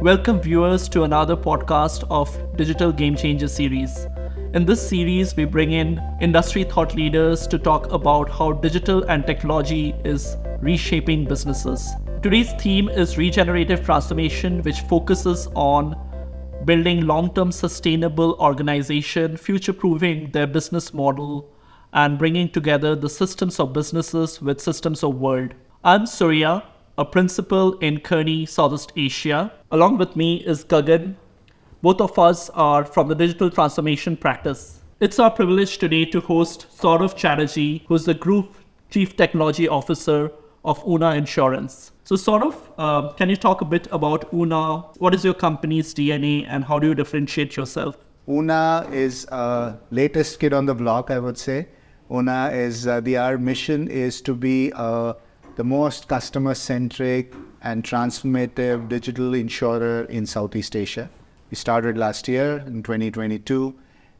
Welcome viewers to another podcast of Digital Game Changer series. In this series, we bring in industry thought leaders to talk about how digital and technology is reshaping businesses. Today's theme is regenerative transformation, which focuses on building long-term sustainable organization, future-proofing their business model, and bringing together the systems of businesses with systems of world. I'm Surya, a principal in Kearney, Southeast Asia. Along with me is Gagan. Both of us are from the digital transformation practice. It's our privilege today to host Sourabh Chatterjee, who's the Group Chief Technology Officer of Oona Insurance. So Sourabh, can you talk a bit about Oona? What is your company's DNA and how do you differentiate yourself? Oona is latest kid on the block, I would say. Oona is, our mission is to be the most customer-centric and transformative digital insurer in Southeast Asia. We started last year in 2022,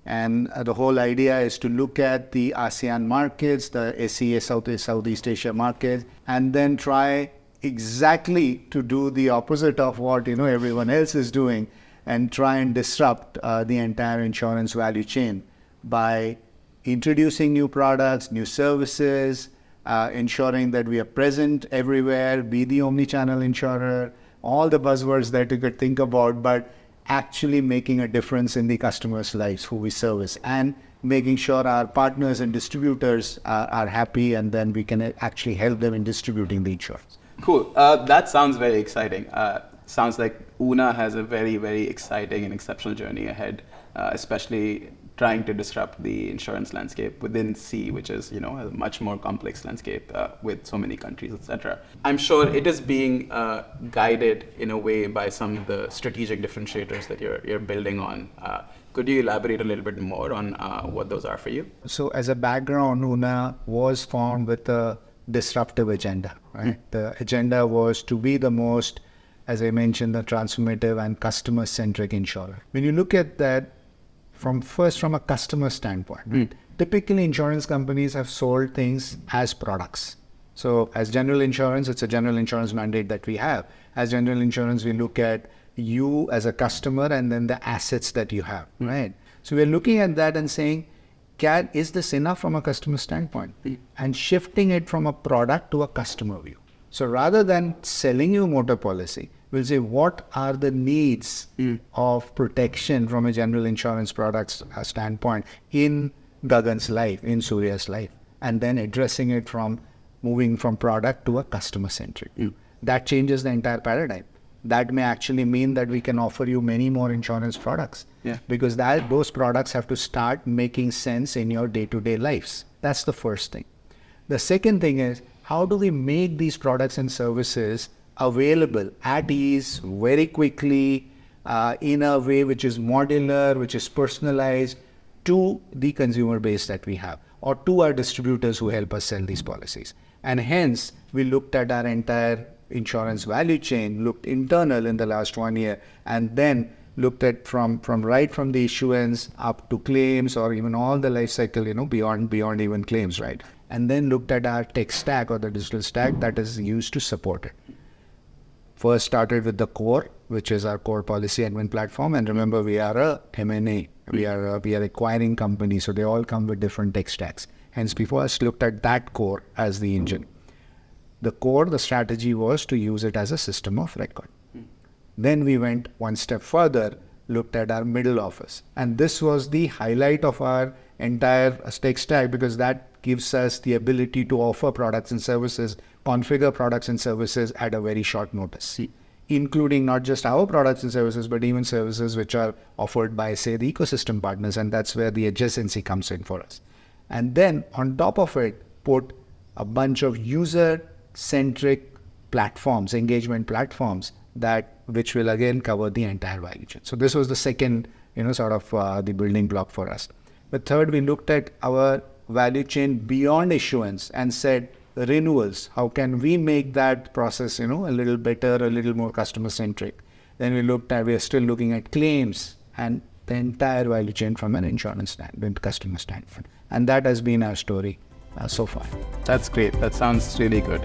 and the whole idea is to look at the ASEAN markets, the SEA Southeast Asia markets, and then try exactly to do the opposite of what everyone else is doing, and try and disrupt the entire insurance value chain by introducing new products, new services, ensuring that we are present everywhere, be the omni-channel insurer, all the buzzwords that you could think about, but actually making a difference in the customers' lives who we service, and making sure our partners and distributors are happy, and then we can actually help them in distributing the insurance. Cool. That sounds very exciting. Sounds like Oona has a very, very exciting and exceptional journey ahead, especially trying to disrupt the insurance landscape within C, which is a much more complex landscape with so many countries, etc. I'm sure it is being guided in a way by some of the strategic differentiators that you're building on. Could you elaborate a little bit more on what those are for you? So as a background, Oona was formed with a disruptive agenda, right? The agenda was to be the most, as I mentioned, the transformative and customer-centric insurer. When you look at that from a customer standpoint, right? Typically insurance companies have sold things as products. So as general insurance, it's a general insurance mandate that we have. As general insurance, we look at you as a customer and then the assets that you have, right? So we're looking at that and saying, is this enough from a customer standpoint? And shifting it from a product to a customer view. So rather than selling you a motor policy, we'll say, what are the needs of protection from a general insurance product standpoint in Gagan's life, in Surya's life, and then addressing it from moving from product to a customer-centric view. That changes the entire paradigm. That may actually mean that we can offer you many more insurance products, because those products have to start making sense in your day-to-day lives. That's the first thing. The second thing is, how do we make these products and services available at ease, very quickly, in a way which is modular, which is personalized to the consumer base that we have, or to our distributors who help us sell these policies. And hence, we looked at our entire insurance value chain, looked internal in the last 1 year, and then looked at from the issuance up to claims, or even all the life cycle, beyond even claims, right? And then looked at our tech stack, or the digital stack that is used to support it. First started with the core, which is our core policy admin platform. And remember, we are a M&A. We are acquiring companies, so they all come with different tech stacks. Hence, we first looked at that core as the engine. The core, the strategy was to use it as a system of record. Then we went one step further, looked at our middle office. And this was the highlight of our entire tech stack, because that gives us the ability to offer products and services, configure products and services at a very short notice, including not just our products and services, but even services which are offered by, say, the ecosystem partners. And that's where the adjacency comes in for us. And then on top of it, put a bunch of user-centric platforms, engagement platforms, which will again cover the entire value chain. So this was the second, the building block for us. But third, we looked at our value chain beyond issuance and said, renewals, how can we make that process, a little better, a little more customer-centric? Then we are still looking at claims and the entire value chain from an insurance standpoint, customer standpoint. And that has been our story. so far. That's great. That sounds really good.